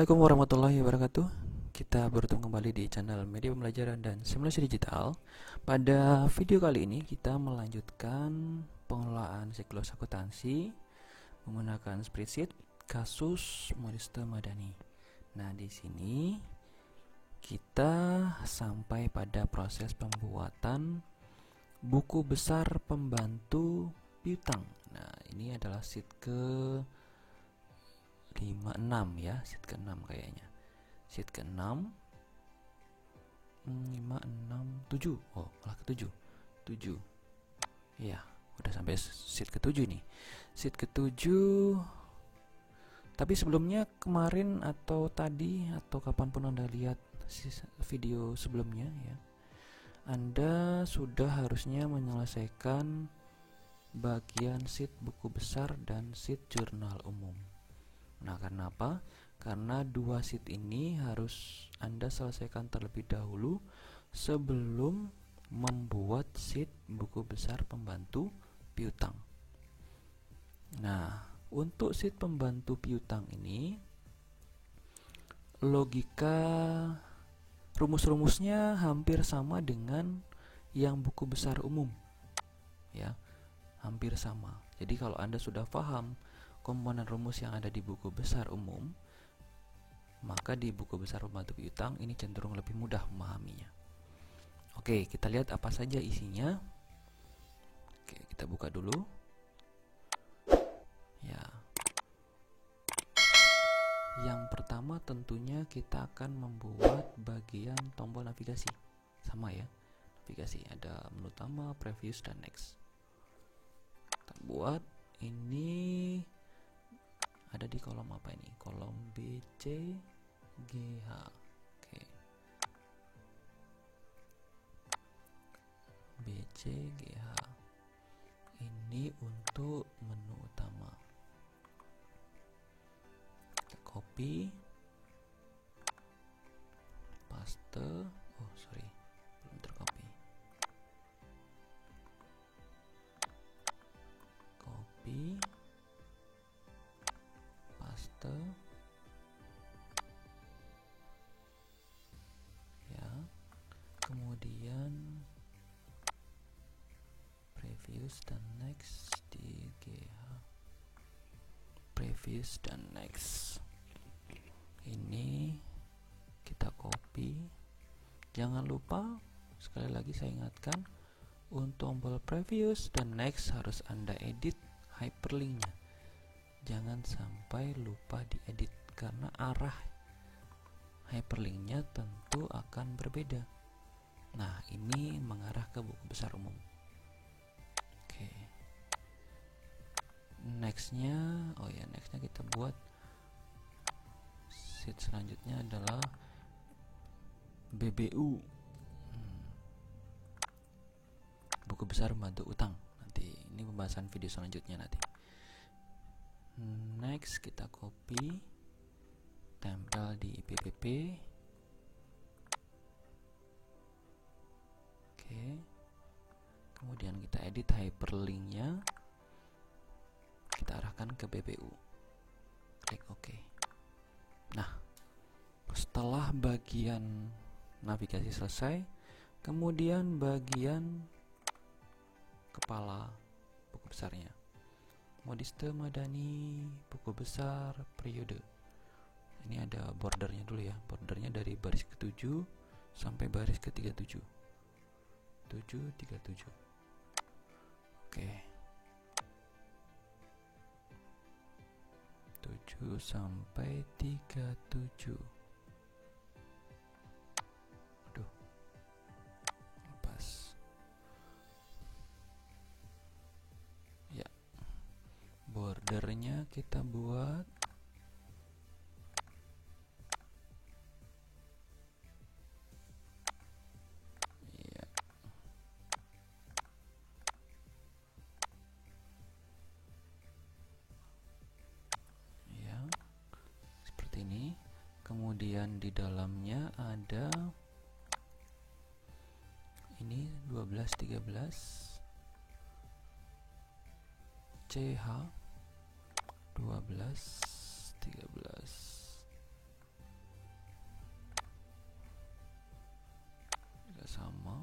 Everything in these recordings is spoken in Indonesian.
Assalamualaikum warahmatullahi wabarakatuh. Kita bertemu kembali di channel Media Pembelajaran dan Simulasi Digital. Pada video kali ini kita melanjutkan pengelolaan siklus akuntansi menggunakan spreadsheet kasus Modiste Madani. Nah, di sini kita sampai pada proses pembuatan buku besar pembantu piutang. Nah, ini adalah sheet ke 56 ya, sheet ke-6 kayaknya. Sheet ke-6 5, 6, 7. Oh, malah ke-7. 7. Iya, udah sampai sheet ke-7 nih. Sheet ke-7. Tapi sebelumnya kemarin atau tadi atau kapanpun Anda lihat video sebelumnya ya, Anda sudah harusnya menyelesaikan bagian sheet buku besar dan sheet jurnal umum. Nah, karena apa? Karena dua sheet ini harus Anda selesaikan terlebih dahulu sebelum membuat sheet buku besar pembantu piutang. Nah, untuk sheet pembantu piutang ini logika rumus-rumusnya hampir sama dengan yang buku besar umum. Ya, hampir sama. Jadi kalau Anda sudah paham komponen rumus yang ada di buku besar umum, maka di buku besar pembantu piutang ini cenderung lebih mudah memahaminya. Oke, kita lihat apa saja isinya. Oke, kita buka dulu. Ya. Yang pertama tentunya kita akan membuat bagian tombol navigasi. Sama ya. Navigasi ada menu utama, previous dan next. Kita buat ini ada di kolom apa ini? Kolom BC GH. Oke. BC GH. Ini untuk menu utama. Kita copy. Paste. Oh, sorry. Belum tercopy. Copy. Paste. Ya. Kemudian previous dan next di GH. Previous dan next. Ini kita copy. Jangan lupa, sekali lagi saya ingatkan, untuk tombol previous dan next harus Anda edit hyperlinknya. Jangan sampai lupa diedit karena arah hyperlinknya tentu akan berbeda. Nah, ini mengarah ke buku besar umum. Oke. Nextnya, nextnya kita buat sheet selanjutnya adalah BBU, buku besar pembantu utang. Nanti ini pembahasan video selanjutnya nanti. Next kita copy, tempel di PPP. Oke. Kemudian kita edit hyperlinknya, kita arahkan ke BBU. Klik OK. Nah, setelah bagian navigasi selesai, kemudian bagian kepala buku besarnya. Modiste Madani, buku besar periode. Ini ada bordernya dulu ya. Bordernya dari baris ke-7 sampai baris ke-37. 737. Oke. 7 sampai 37. Aduh. Lepas. Ya. Bordernya kita buat ya. Ya. Seperti ini. Kemudian di dalamnya ada ini 12 13 CH 12 13 juga sama.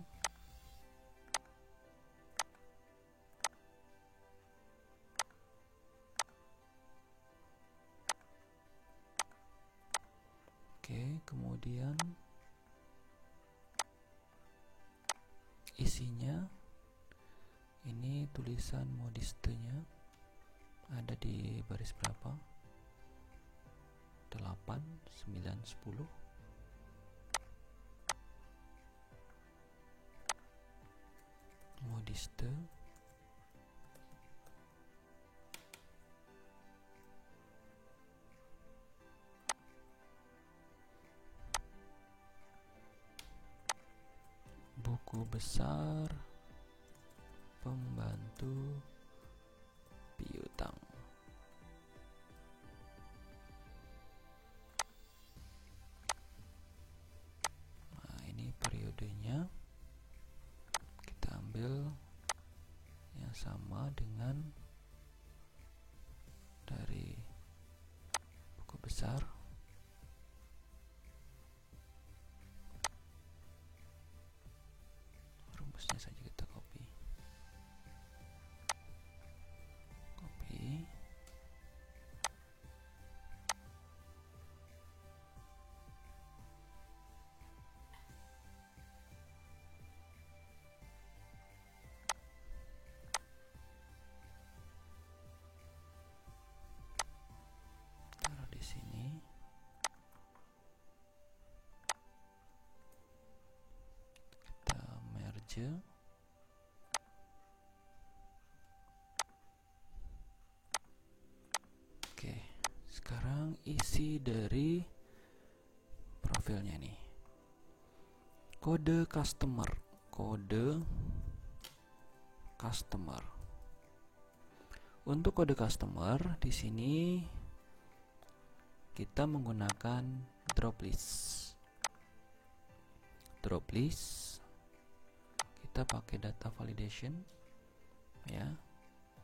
Oke, kemudian isinya ini tulisan modistenya ada di baris berapa? 8, 9, 10. Modiste. Buku besar pembantu piutang. Nah, ini periodenya. Kita ambil yang sama dengan dari buku besar. Rumusnya saja kita copy. Taruh di sini. Kita merge. Oke, sekarang isi dari profilnya nih. Kode customer. Untuk kode customer di sini kita menggunakan drop list. Kita pakai data validation ya.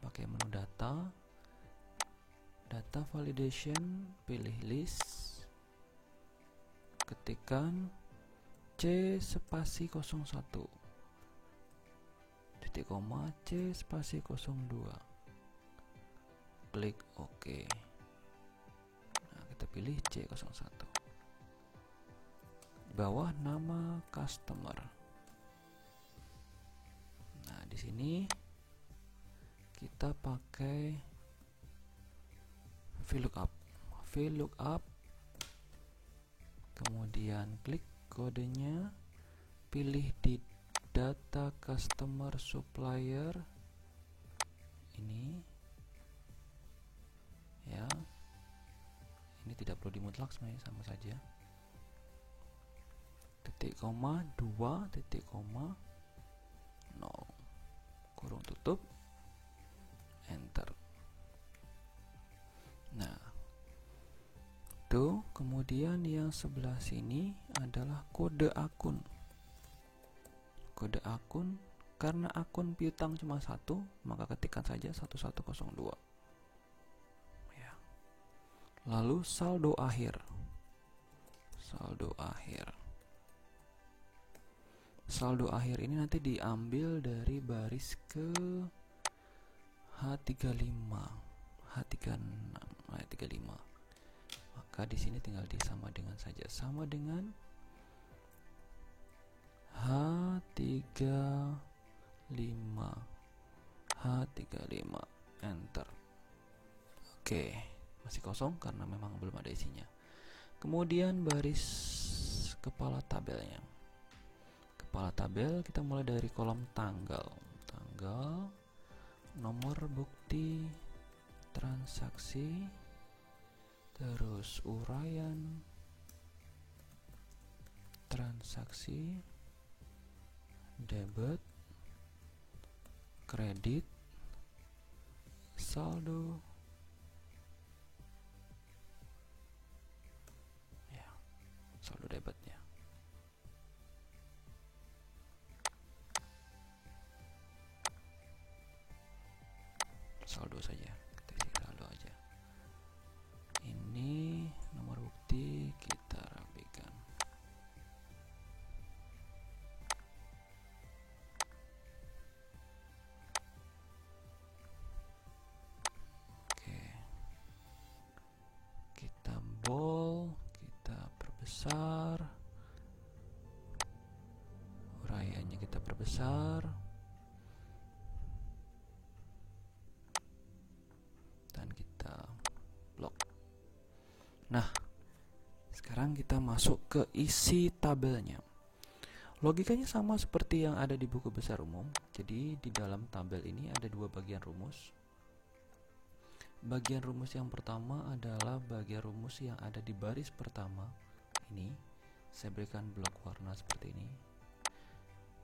Pakai menu data validation, pilih list, ketikkan C spasi 01 titik koma C spasi 02, klik OK. Nah, kita pilih C01. Di bawah nama customer. Nah, di sini kita pakai VLOOKUP, kemudian klik kodenya, pilih di data customer supplier ini ya. Ini tidak perlu dimutlak, sebenarnya sama saja. Titik koma 2 titik koma 0, kurung tutup, enter. Nah, tuh, kemudian yang sebelah sini adalah kode akun. Karena akun piutang cuma satu, maka ketikkan saja 1102 ya. Lalu saldo akhir. Saldo akhir ini nanti diambil dari baris ke H35, H36, H35. Maka di sini tinggal disama dengan saja, sama dengan H35, enter. Oke, masih kosong karena memang belum ada isinya. Kemudian baris kepala tabelnya. Kepala tabel kita mulai dari kolom tanggal, nomor bukti transaksi, terus uraian transaksi, debit, kredit, saldo ya, saldo debitnya. Saldo saja, kita isi saldo aja. Ini nomor bukti kita rapikan. perbesar, uraiannya kita perbesar, dan kita blok. Nah, sekarang kita masuk ke isi tabelnya. Logikanya sama seperti yang ada di buku besar umum. Jadi di dalam tabel ini ada dua bagian rumus. Bagian rumus yang pertama adalah bagian rumus yang ada di baris pertama. Ini saya berikan blok warna seperti ini.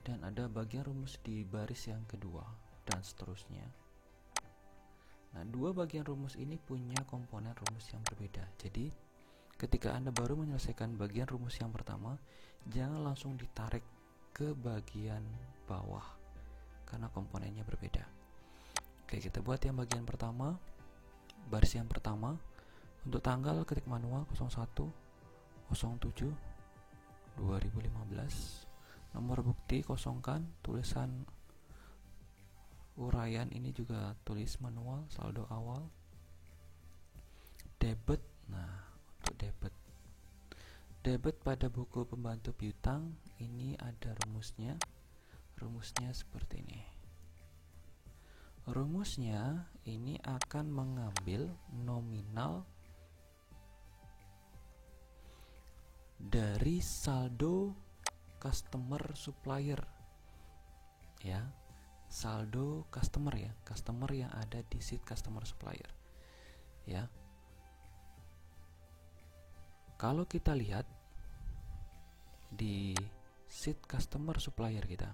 Dan ada bagian rumus di baris yang kedua dan seterusnya. Nah, dua bagian rumus ini punya komponen rumus yang berbeda. Jadi ketika Anda baru menyelesaikan bagian rumus yang pertama, jangan langsung ditarik ke bagian bawah karena komponennya berbeda. Oke, kita buat yang bagian pertama. Baris yang pertama, untuk tanggal ketik manual 01/07/2015. Nomor bukti kosongkan, tulisan uraian ini juga tulis manual, saldo awal. Debit. Nah, untuk debit pada buku pembantu piutang ini ada rumusnya. Rumusnya seperti ini. Rumusnya ini akan mengambil nominal dari saldo customer supplier, ya, saldo customer, ya, customer yang ada di sheet customer supplier, ya. Kalau kita lihat di sheet customer supplier kita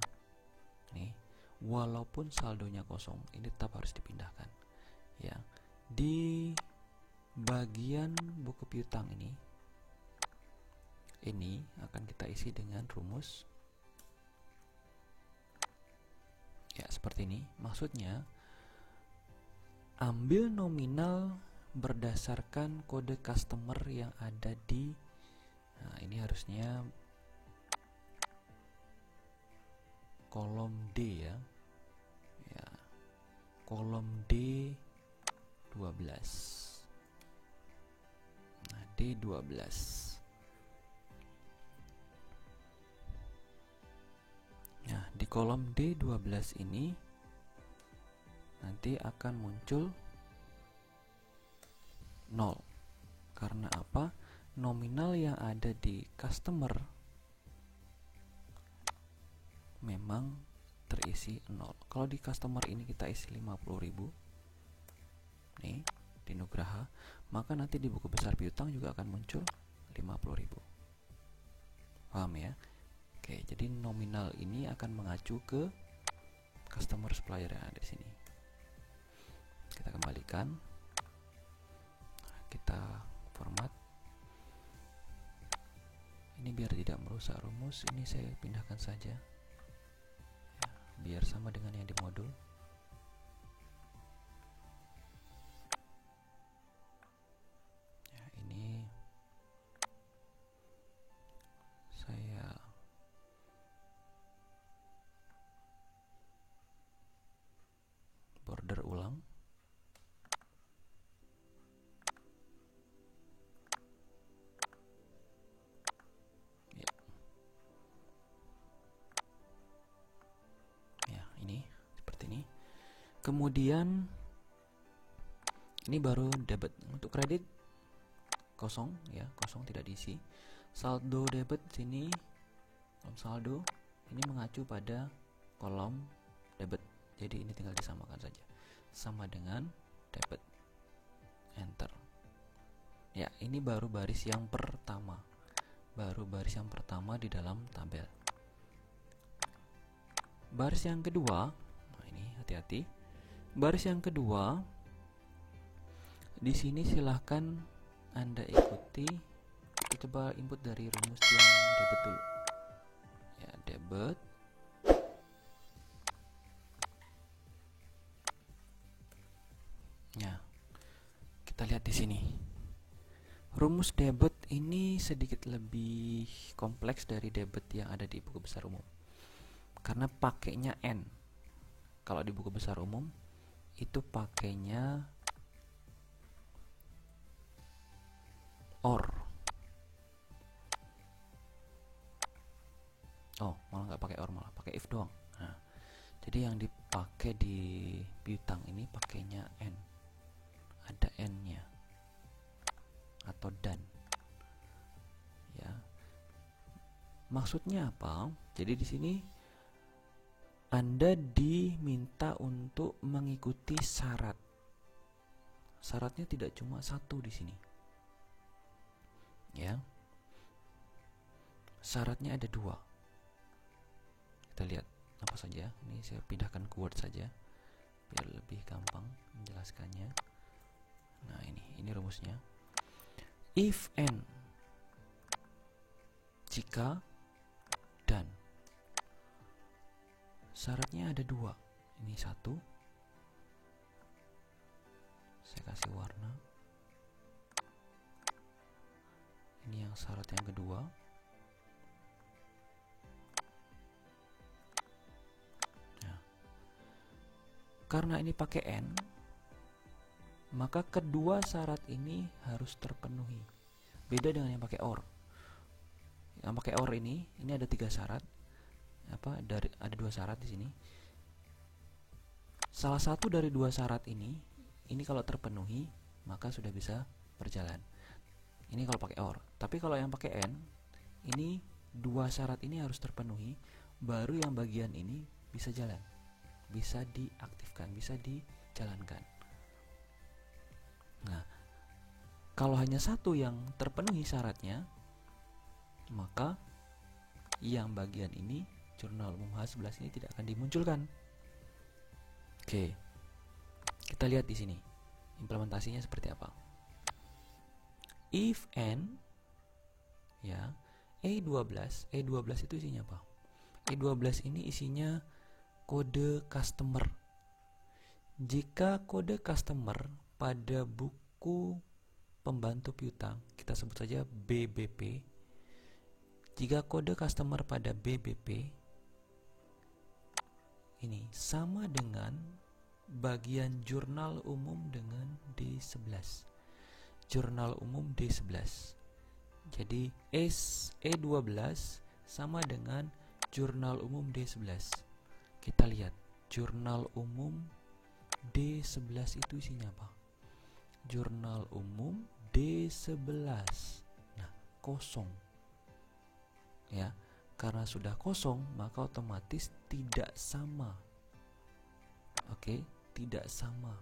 nih, walaupun saldonya kosong, ini tetap harus dipindahkan, ya. Di bagian buku piutang ini akan kita isi dengan rumus, ya, seperti ini. Maksudnya ambil nominal berdasarkan kode customer yang ada di, nah, ini harusnya kolom D, ya, kolom D12. Nah, D12. Nah, di kolom D12 ini nanti akan muncul 0. Karena apa? Nominal yang ada di customer memang terisi 0. Kalau di customer ini kita isi 50.000 nih di Nugraha, maka nanti di buku besar piutang juga akan muncul 50.000. Paham, ya? Oke, jadi nominal ini akan mengacu ke customer supplier yang ada di sini. Kita kembalikan, kita format. Ini biar tidak merusak rumus, ini saya pindahkan saja, ya, biar sama dengan yang di modul. Ya, ini saya border ulang. Kemudian ini baru debit. Untuk kredit kosong, ya, kosong, tidak diisi. Saldo debit sini, kolom saldo ini mengacu pada kolom debit. Jadi ini tinggal disamakan saja, sama dengan debit. Enter. Ya, ini baru baris yang pertama. Baru baris yang pertama di dalam tabel. Baris yang kedua, nah ini hati-hati. Baris yang kedua, di sini silahkan Anda ikuti. Kita coba input dari rumus yang debit dulu. Ya, debit. Ya, kita lihat di sini. Rumus debit ini sedikit lebih kompleks dari debit yang ada di buku besar umum, karena pakainya N. Kalau di buku besar umum itu pakainya OR. Oh, malah nggak pakai or, malah pakai if doang. Nah, jadi yang dipakai di piutang ini pakainya and, ada and-nya atau dan. Ya, maksudnya apa? Jadi di sini Anda diminta untuk mengikuti syarat. Syaratnya tidak cuma satu di sini. Ya. Syaratnya ada dua. Kita lihat apa saja. Ini saya pindahkan ke Word saja biar lebih gampang menjelaskannya. Nah, ini rumusnya. If and, jika dan. Syaratnya ada dua. Ini satu. Saya kasih warna. Ini yang syarat yang kedua. Nah, karena ini pakai and, maka kedua syarat ini harus terpenuhi. Beda dengan yang pakai or. Yang pakai or ini ada 3 syarat. Ada 2 syarat di sini. Salah satu dari 2 syarat ini kalau terpenuhi maka sudah bisa berjalan. Ini kalau pakai or. Tapi kalau yang pakai and, ini 2 syarat ini harus terpenuhi, baru yang bagian ini bisa jalan, bisa diaktifkan, bisa dijalankan. Nah, kalau hanya satu yang terpenuhi syaratnya, maka yang bagian ini, jurnal umum H11 ini tidak akan dimunculkan. Oke, kita lihat di sini implementasinya seperti apa. If and, ya, E12 itu isinya apa? E12 ini isinya kode customer. Jika kode customer pada buku pembantu piutang, kita sebut saja BBP. Jika kode customer pada BBP ini sama dengan bagian jurnal umum dengan D11. Jurnal umum D11. Jadi E12 sama dengan jurnal umum D11. Kita lihat jurnal umum D11 itu isinya apa? Jurnal umum D11. Nah, kosong. Ya, karena sudah kosong maka otomatis tidak sama. Oke, tidak sama.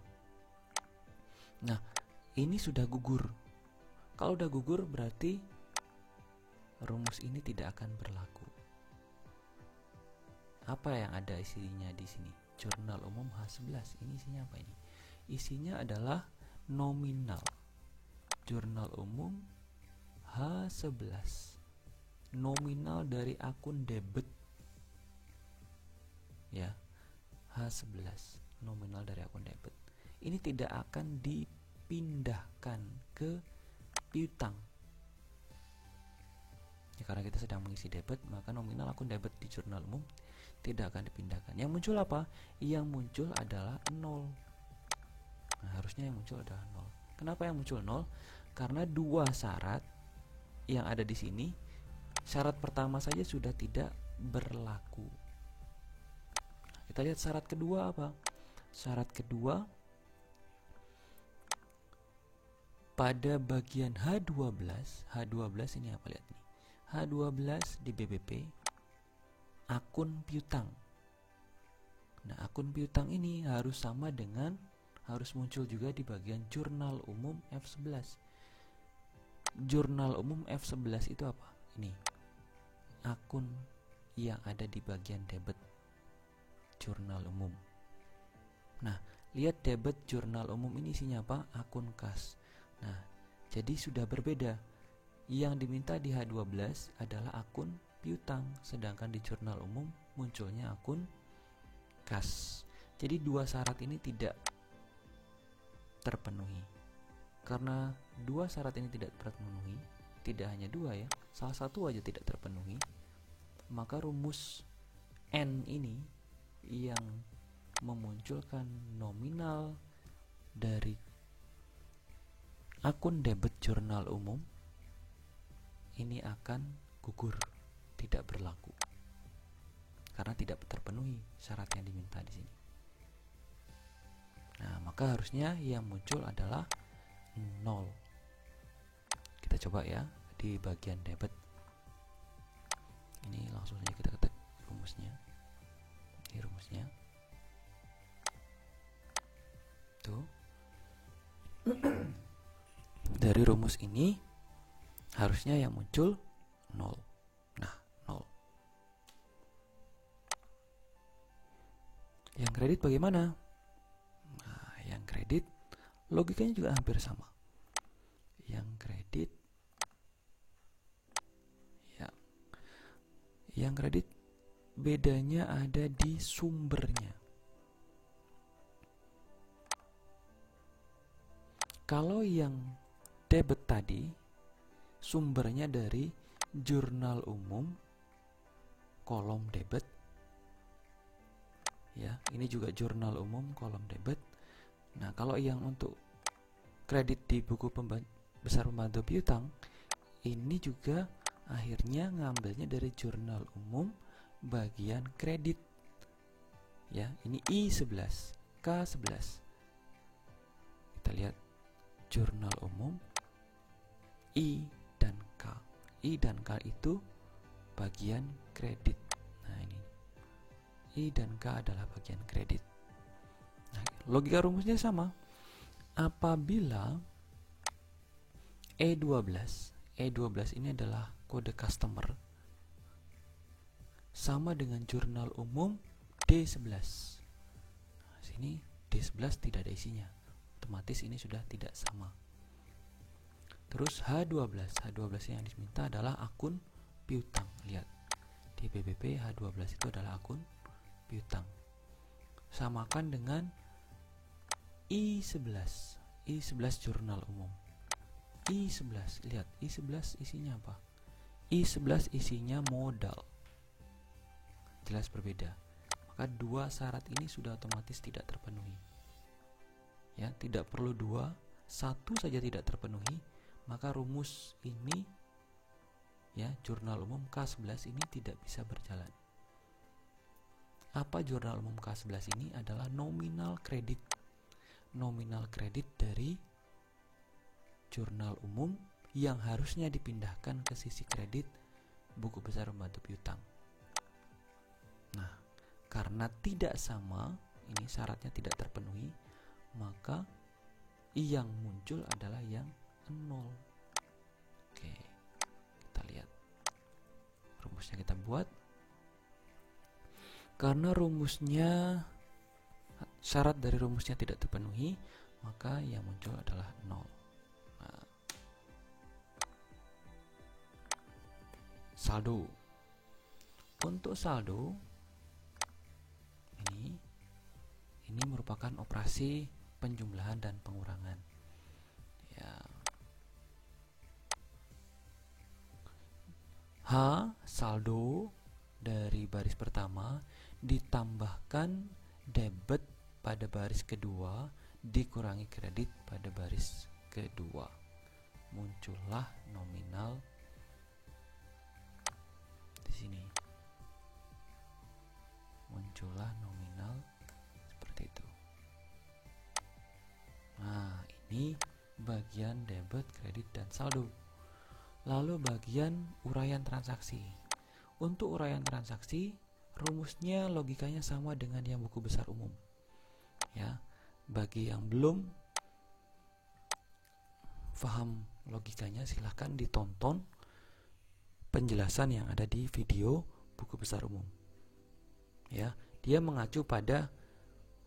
Nah, ini sudah gugur. Kalau udah gugur berarti rumus ini tidak akan berlaku. Apa yang ada isinya di sini? Jurnal umum H11. Ini isinya apa ini? Isinya adalah nominal. Jurnal umum H11. Nominal dari akun debit. Ya. H11. Nominal dari akun debit. Ini tidak akan dipindahkan ke piutang. Ya, karena kita sedang mengisi debit, maka nominal akun debit di jurnal umum tidak akan dipindahkan. Yang muncul apa? Yang muncul adalah 0. Nah, harusnya yang muncul adalah 0. Kenapa yang muncul 0? Karena 2 syarat yang ada di sini, syarat pertama saja sudah tidak berlaku. Kita lihat syarat kedua apa? Syarat kedua pada bagian H12 ini apa, lihat nih. H12 di BBP akun piutang. Nah, akun piutang ini harus sama dengan, harus muncul juga di bagian jurnal umum F11. Jurnal umum F11 itu apa? Ini akun yang ada di bagian debit jurnal umum. Nah, lihat debit jurnal umum ini isinya apa? Akun kas. Nah, jadi sudah berbeda. Yang diminta di H12 adalah akun piutang, sedangkan di jurnal umum munculnya akun kas. Jadi 2 syarat ini tidak terpenuhi. Karena 2 syarat ini tidak terpenuhi, tidak hanya 2 ya, salah satu aja tidak terpenuhi, maka rumus N ini yang memunculkan nominal dari akun debit jurnal umum ini akan gugur, tidak berlaku. karena tidak terpenuhi syarat yang diminta di sini. Nah, maka harusnya yang muncul adalah 0. Kita coba ya di bagian debit. Ini langsung saja kita ketik rumusnya. Ini rumusnya. Tuh. Dari rumus ini harusnya yang muncul 0. Nah, 0. Yang kredit bagaimana? Nah, yang kredit logikanya juga hampir sama. Yang kredit ya. Yang kredit bedanya ada di sumbernya. Kalau yang debit tadi sumbernya dari jurnal umum kolom debit. Ya, ini juga jurnal umum kolom debit. Nah, kalau yang untuk kredit di buku besar pembantu piutang, ini juga akhirnya ngambilnya dari jurnal umum bagian kredit. Ya, ini I11, K11. Kita lihat jurnal umum I dan K. I dan K itu bagian kredit. Nah, ini I dan K adalah bagian kredit. Nah, logika rumusnya sama. Apabila E12 ini adalah kode customer sama dengan jurnal umum D11. Nah, sini D11 tidak ada isinya. Otomatis ini sudah tidak sama. Terus H12 yang diminta adalah akun piutang. Lihat di BBP H12 itu adalah akun piutang. Samakan dengan I11 jurnal umum. I11, lihat I11 isinya apa? I11 isinya modal. Jelas berbeda. Maka dua syarat ini sudah otomatis tidak terpenuhi. Ya, tidak perlu dua, satu saja tidak terpenuhi, maka rumus ini ya, jurnal umum K11 ini tidak bisa berjalan. Apa jurnal umum K11 ini? Adalah nominal kredit. Nominal kredit dari jurnal umum yang harusnya dipindahkan ke sisi kredit buku besar pembantu piutang. Nah, karena tidak sama, ini syaratnya tidak terpenuhi, maka yang muncul adalah yang 0. Oke, kita lihat rumusnya, kita buat. Karena rumusnya, syarat dari rumusnya tidak terpenuhi, maka yang muncul adalah 0. Nah, saldo. Untuk saldo ini merupakan operasi penjumlahan dan pengurangan. Ya. H saldo dari baris pertama ditambahkan debit pada baris kedua dikurangi kredit pada baris kedua. Muncullah nominal di sini. Muncullah nominal seperti itu. Nah, ini bagian debit, kredit, dan saldo. Lalu bagian uraian transaksi. Untuk uraian transaksi, rumusnya logikanya sama dengan yang buku besar umum. Ya, bagi yang belum paham logikanya, silahkan ditonton penjelasan yang ada di video buku besar umum. Ya, dia mengacu pada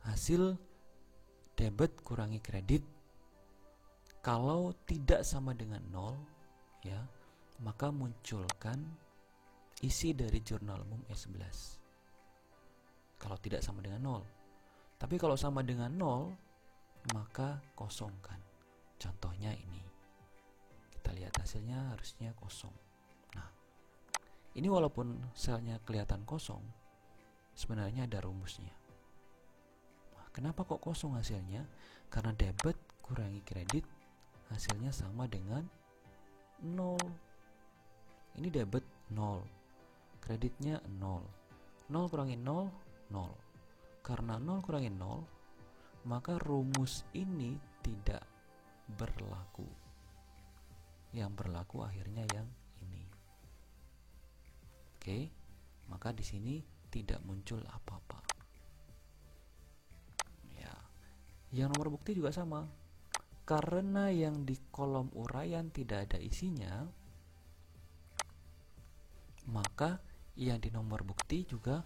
hasil debit kurangi kredit. Kalau tidak sama dengan 0, ya, maka munculkan isi dari jurnal umum E11. Kalau tidak sama dengan 0. Tapi kalau sama dengan 0, maka kosongkan. Contohnya ini. Kita lihat hasilnya harusnya kosong. Nah, ini walaupun selnya kelihatan kosong, sebenarnya ada rumusnya. Nah, kenapa kok kosong hasilnya? Karena debit kurangi kredit hasilnya sama dengan 0. Ini debit 0, kreditnya 0. 0 kurangi 0, 0. Karena 0 kurangi 0, maka rumus ini tidak berlaku. Yang berlaku akhirnya yang ini. Oke, maka di sini tidak muncul apa-apa. Ya. Yang nomor bukti juga sama. Karena yang di kolom uraian tidak ada isinya, maka yang di nomor bukti juga.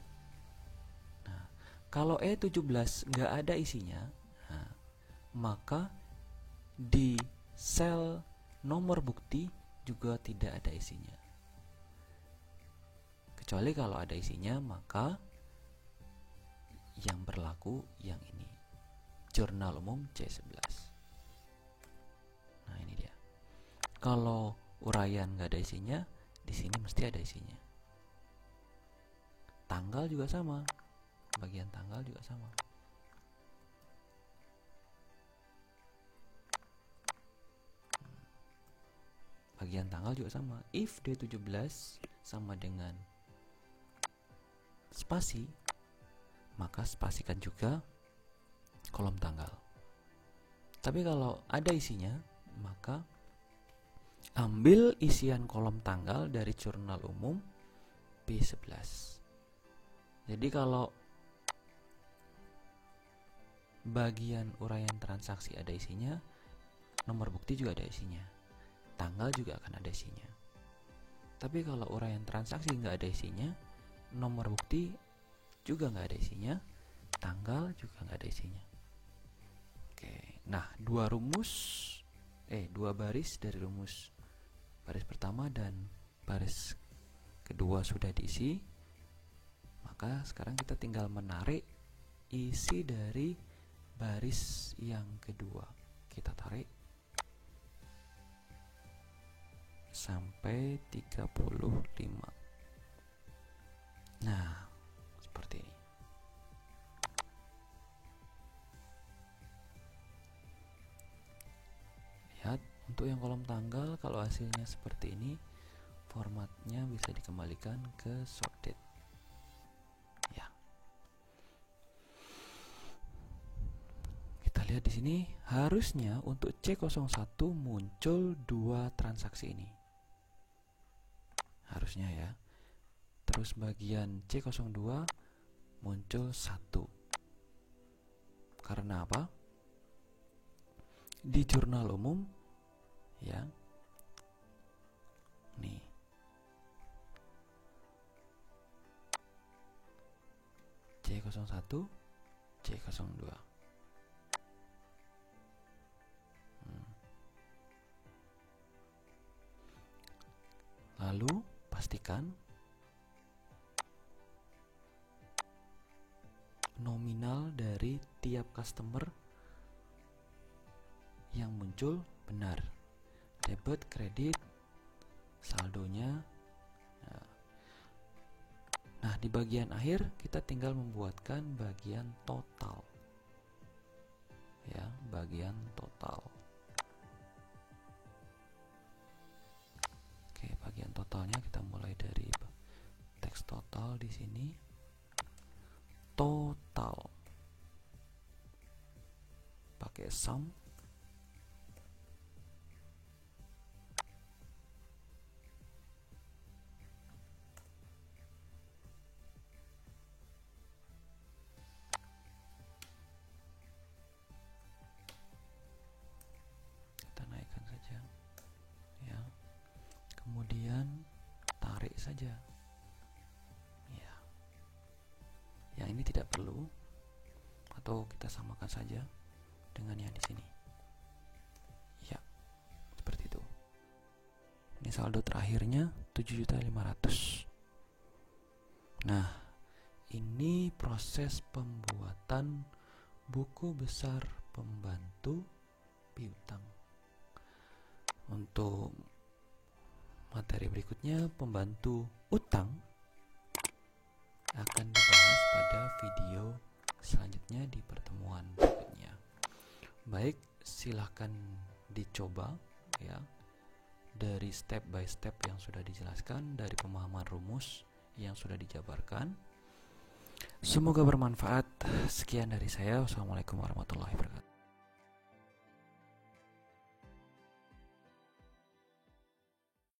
Nah, kalau E17 nggak ada isinya, nah, maka di sel nomor bukti juga tidak ada isinya. Kecuali kalau ada isinya, maka yang berlaku yang ini, jurnal umum C11. Nah, ini dia. Kalau uraian nggak ada isinya, di sini mesti ada isinya. Tanggal juga sama, bagian tanggal juga sama. Bagian tanggal juga sama. If D17 sama dengan spasi, maka spasikan juga kolom tanggal. Tapi kalau ada isinya, maka ambil isian kolom tanggal dari jurnal umum B11. Jadi kalau bagian uraian transaksi ada isinya, nomor bukti juga ada isinya, tanggal juga akan ada isinya. Tapi kalau uraian transaksi nggak ada isinya, nomor bukti juga nggak ada isinya, tanggal juga nggak ada isinya. Oke, nah dua baris dari rumus baris pertama dan baris kedua sudah diisi, maka sekarang kita tinggal menarik isi dari baris yang kedua. Kita tarik sampai 35. Nah, seperti ini. Lihat, untuk yang kolom tanggal, kalau hasilnya seperti ini, formatnya bisa dikembalikan ke sorted. Ya. Kita lihat di sini, harusnya untuk C01 muncul 2 transaksi ini. Harusnya ya. Terus bagian C02 muncul 1. Karena apa? Di jurnal umum ya. Nih. C01, C02. Lalu pastikan nominal dari tiap customer yang muncul benar. Debit, kredit, saldonya. Nah, di bagian akhir kita tinggal membuatkan bagian total. Ya, bagian total. Oke, bagian totalnya kita mulai dari teks total di sini. Total. Pakai sum. Kemudian tarik saja. Ya. Yang ini tidak perlu, atau kita samakan saja dengan yang di sini. Ya. Seperti itu. Ini saldo terakhirnya 7.500.000. Nah, ini proses pembuatan buku besar pembantu piutang. Untuk materi berikutnya, pembantu utang, akan dibahas pada video selanjutnya di pertemuan berikutnya. Baik, silahkan dicoba ya, dari step by step yang sudah dijelaskan, dari pemahaman rumus yang sudah dijabarkan. Semoga bermanfaat. Sekian dari saya. Wassalamualaikum warahmatullahi wabarakatuh.